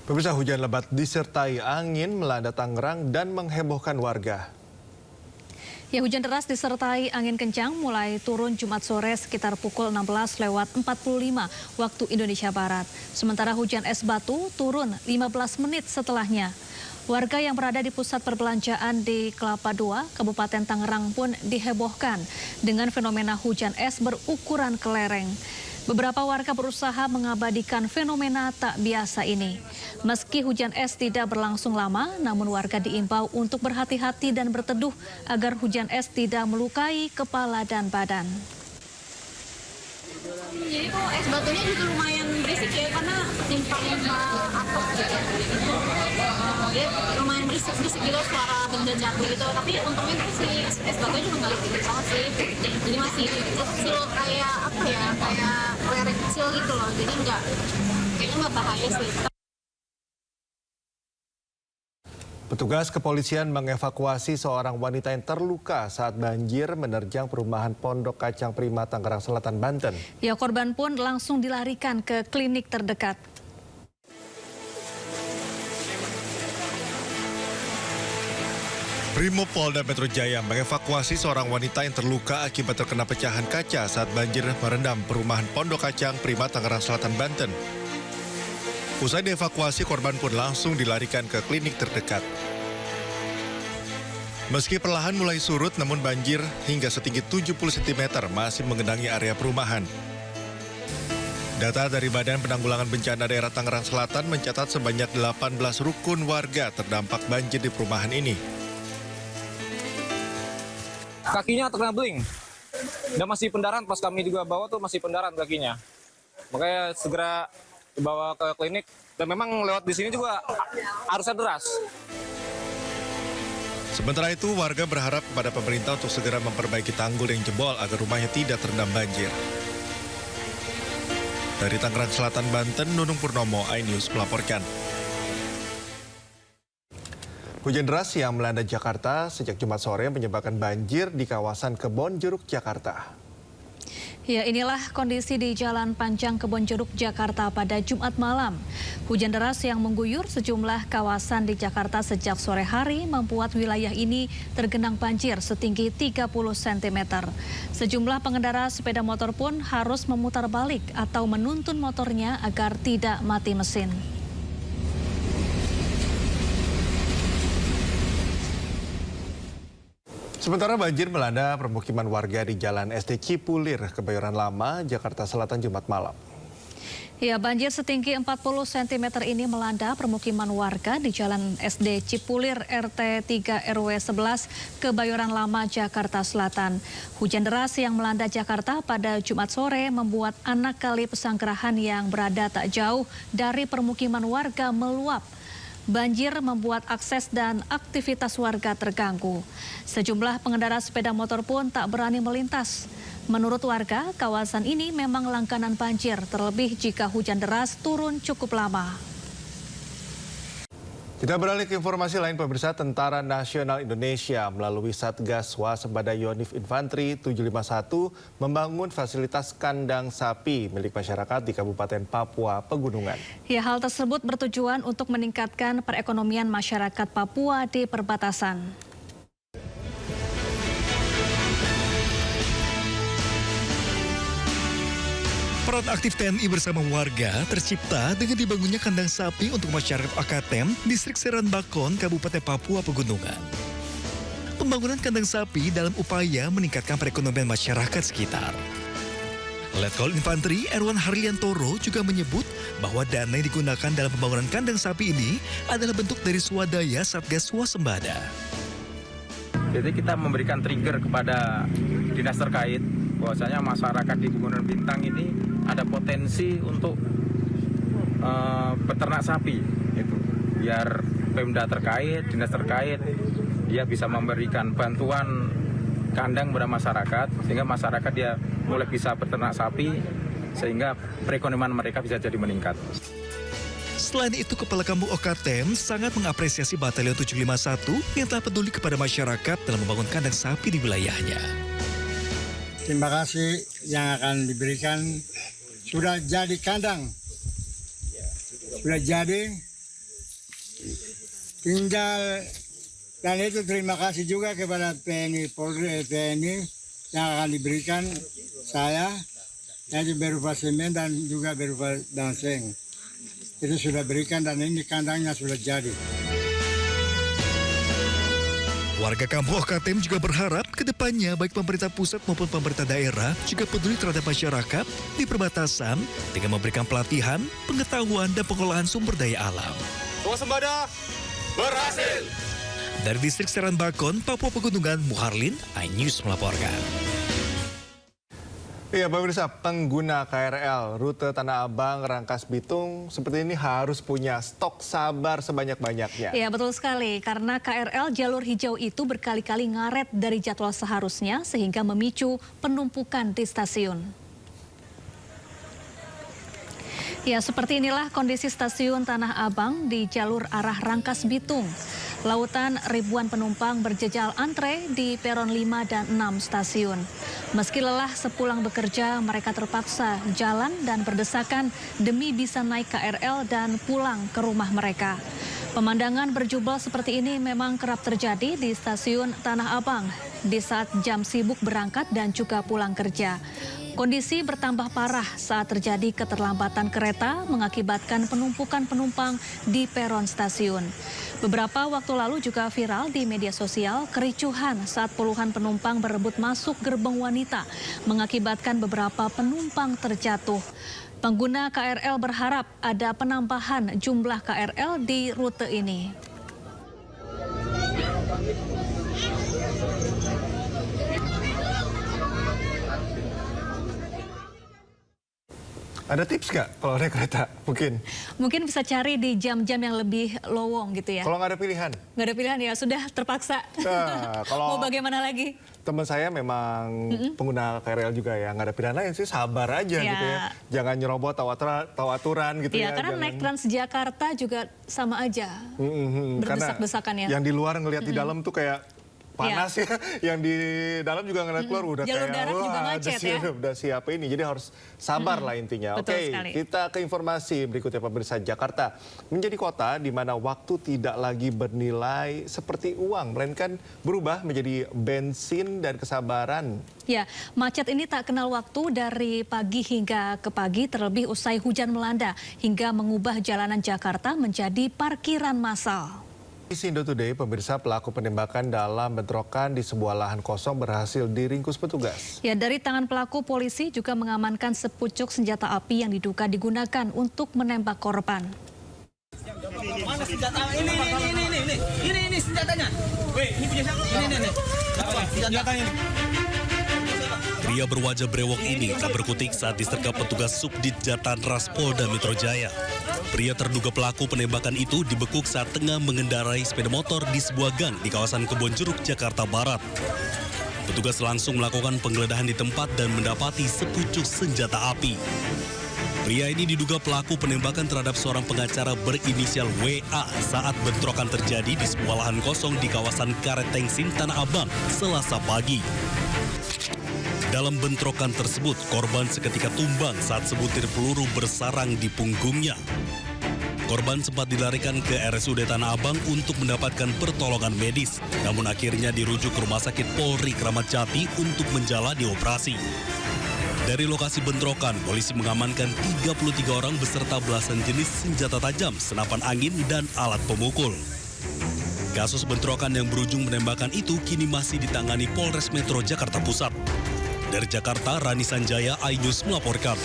Pemirsa, hujan lebat disertai angin melanda Tangerang dan menghebohkan warga. Ya, hujan deras disertai angin kencang mulai turun Jumat sore sekitar pukul 16:45 waktu Indonesia Barat. Sementara hujan es batu turun 15 menit setelahnya. Warga yang berada di pusat perbelanjaan di Kelapa II, Kabupaten Tangerang pun dihebohkan dengan fenomena hujan es berukuran kelereng. Beberapa warga berusaha mengabadikan fenomena tak biasa ini. Meski hujan es tidak berlangsung lama, namun warga diimbau untuk berhati-hati dan berteduh agar hujan es tidak melukai kepala dan badan. Jadi kok es batunya juga lumayan berisik ya, karena timpang atap gitu. Dia lumayan berisik juga suara benda jatuh gitu. Tapi untungnya tuh si es batunya juga nggak gede banget sih. Jadi masih kecil kayak apa ya, kayak lereng kecil gitu loh. Jadi kayaknya nggak bahaya sih. Petugas kepolisian mengevakuasi seorang wanita yang terluka saat banjir menerjang perumahan Pondok Kacang Prima, Tangerang Selatan, Banten. Ya, korban pun langsung dilarikan ke klinik terdekat. Brimopolda Metro Jaya mengevakuasi seorang wanita yang terluka akibat terkena pecahan kaca saat banjir merendam perumahan Pondok Kacang Prima, Tangerang Selatan, Banten. Usai dievakuasi, korban pun langsung dilarikan ke klinik terdekat. Meski perlahan mulai surut, namun banjir hingga setinggi 70 cm masih menggenangi area perumahan. Data dari Badan Penanggulangan Bencana Daerah Tangerang Selatan mencatat sebanyak 18 rukun warga terdampak banjir di perumahan ini. Kakinya terkena beling, dan masih pendarahan. Pas kami juga bawa tuh masih pendarahan kakinya. Makanya segera dibawa ke klinik, dan memang lewat di sini juga arusnya deras. Sementara itu, warga berharap kepada pemerintah untuk segera memperbaiki tanggul yang jebol agar rumahnya tidak terendam banjir. Dari Tangerang Selatan, Banten, Nunung Purnomo, iNews melaporkan. Hujan deras yang melanda Jakarta sejak Jumat sore menyebabkan banjir di kawasan Kebonjeruk, Jakarta. Ya, inilah kondisi di Jalan Panjang Kebonjeruk, Jakarta pada Jumat malam. Hujan deras yang mengguyur sejumlah kawasan di Jakarta sejak sore hari membuat wilayah ini tergenang banjir setinggi 30 cm. Sejumlah pengendara sepeda motor pun harus memutar balik atau menuntun motornya agar tidak mati mesin. Sementara banjir melanda permukiman warga di Jalan SD Cipulir, Kebayoran Lama, Jakarta Selatan, Jumat malam. Ya, banjir setinggi 40 cm ini melanda permukiman warga di Jalan SD Cipulir RT 3 RW 11 Kebayoran Lama, Jakarta Selatan. Hujan deras yang melanda Jakarta pada Jumat sore membuat anak kali Pesanggerahan yang berada tak jauh dari permukiman warga meluap. Banjir membuat akses dan aktivitas warga terganggu. Sejumlah pengendara sepeda motor pun tak berani melintas. Menurut warga, kawasan ini memang langganan banjir, terlebih jika hujan deras turun cukup lama. Kita beralih ke informasi lain, pemirsa. Tentara Nasional Indonesia melalui Satgas Waspada Yonif Infantri 751 membangun fasilitas kandang sapi milik masyarakat di Kabupaten Papua Pegunungan. Ya, hal tersebut bertujuan untuk meningkatkan perekonomian masyarakat Papua di perbatasan. Peran aktif TNI bersama warga tercipta dengan dibangunnya kandang sapi untuk masyarakat Akatem, Distrik Seranbakon, Kabupaten Papua Pegunungan. Pembangunan kandang sapi dalam upaya meningkatkan perekonomian masyarakat sekitar. Letkol Infantri Erwan Harliantoro juga menyebut bahwa dana yang digunakan dalam pembangunan kandang sapi ini adalah bentuk dari swadaya Satgas Swasembada. Jadi kita memberikan trigger kepada dinas terkait bahwasanya masyarakat di Pegunungan Bintang ini ada potensi untuk peternak sapi, gitu. Biar Pemda terkait, dinas terkait, dia bisa memberikan bantuan kandang kepada masyarakat, sehingga masyarakat dia mulai bisa beternak sapi, sehingga perekonomian mereka bisa jadi meningkat. Selain itu, Kepala Kampung Okatem sangat mengapresiasi Batalion 751 yang telah peduli kepada masyarakat dalam membangun kandang sapi di wilayahnya. Terima kasih yang akan diberikan. Sudah jadi kandang, sudah jadi, tinggal dan itu terima kasih juga kepada TNI Polri TNI yang akan diberikan saya, yaitu berupa semen dan juga berupa danseng. Itu sudah berikan dan ini kandangnya sudah jadi. Warga kampung Okatem juga berharap ke depannya baik pemerintah pusat maupun pemerintah daerah juga peduli terhadap masyarakat di perbatasan dengan memberikan pelatihan, pengetahuan, dan pengolahan sumber daya alam. Swasembada berhasil! Dari distrik Seran Bakon, Papua Pegunungan, Muharlin, iNews melaporkan. Iya, pemirsa, pengguna KRL rute Tanah Abang, Rangkas Bitung seperti ini harus punya stok sabar sebanyak-banyaknya. Ya, betul sekali. Karena KRL jalur hijau itu berkali-kali ngaret dari jadwal seharusnya sehingga memicu penumpukan di stasiun. Ya, seperti inilah kondisi stasiun Tanah Abang di jalur arah Rangkas Bitung. Lautan ribuan penumpang berjejal antre di peron 5 dan 6 stasiun. Meski lelah sepulang bekerja, mereka terpaksa jalan dan berdesakan demi bisa naik KRL dan pulang ke rumah mereka. Pemandangan berjubel seperti ini memang kerap terjadi di stasiun Tanah Abang di saat jam sibuk berangkat dan juga pulang kerja. Kondisi bertambah parah saat terjadi keterlambatan kereta mengakibatkan penumpukan penumpang di peron stasiun. Beberapa waktu lalu juga viral di media sosial kericuhan saat puluhan penumpang berebut masuk gerbong wanita mengakibatkan beberapa penumpang terjatuh. Pengguna KRL berharap ada penambahan jumlah KRL di rute ini. Ada tips nggak kalau naik kereta? Mungkin bisa cari di jam-jam yang lebih lowong gitu ya. Kalau nggak ada pilihan? Nggak ada pilihan ya, sudah terpaksa. Nah, kalau mau bagaimana lagi? Teman saya memang pengguna KRL juga ya, nggak ada pilihan lain sih, sabar aja gitu ya. Jangan nyerobot, tahu aturan gitu ya. Karena naik Transjakarta juga sama aja, berdesak-desakan ya. Yang di luar ngelihat di dalam tuh kayak panas ya, yang di dalam juga ngeliat keluar udah jalur kayak darat juga macet ya. Udah siap ini, jadi harus sabar lah intinya. Betul Oke, sekali. kita ke informasi berikutnya pemirsa. Jakarta menjadi kota di mana waktu tidak lagi bernilai seperti uang, melainkan berubah menjadi bensin dan kesabaran. Ya, macet ini tak kenal waktu dari pagi hingga ke pagi, terlebih usai hujan melanda hingga mengubah jalanan Jakarta menjadi parkiran massal. Di Indo Today, pemirsa, pelaku penembakan dalam bentrokan di sebuah lahan kosong berhasil diringkus petugas. Ya, dari tangan pelaku, polisi juga mengamankan sepucuk senjata api yang diduga digunakan untuk menembak korban. Mana senjata? Ini senjatanya. Weh, ini punya siapa? Ini. Senjatanya ini. Pria berwajah brewok ini tak berkutik saat disergap petugas Subdit Jatanras Polda Metro Jaya. Pria terduga pelaku penembakan itu dibekuk saat tengah mengendarai sepeda motor di sebuah gang di kawasan Kebonjeruk, Jakarta Barat. Petugas langsung melakukan penggeledahan di tempat dan mendapati sepucuk senjata api. Pria ini diduga pelaku penembakan terhadap seorang pengacara berinisial WA saat bentrokan terjadi di sebuah lahan kosong di kawasan Karet Tengsin, Tanah Abang, Selasa pagi. Dalam bentrokan tersebut, korban seketika tumbang saat sebutir peluru bersarang di punggungnya. Korban sempat dilarikan ke RSUD Tanah Abang untuk mendapatkan pertolongan medis, namun akhirnya dirujuk ke Rumah Sakit Polri Kramat Jati untuk menjalani operasi. Dari lokasi bentrokan, polisi mengamankan 33 orang beserta belasan jenis senjata tajam, senapan angin, dan alat pemukul. Kasus bentrokan yang berujung penembakan itu kini masih ditangani Polres Metro Jakarta Pusat. Dari Jakarta, Rani Sanjaya, iNews melaporkan.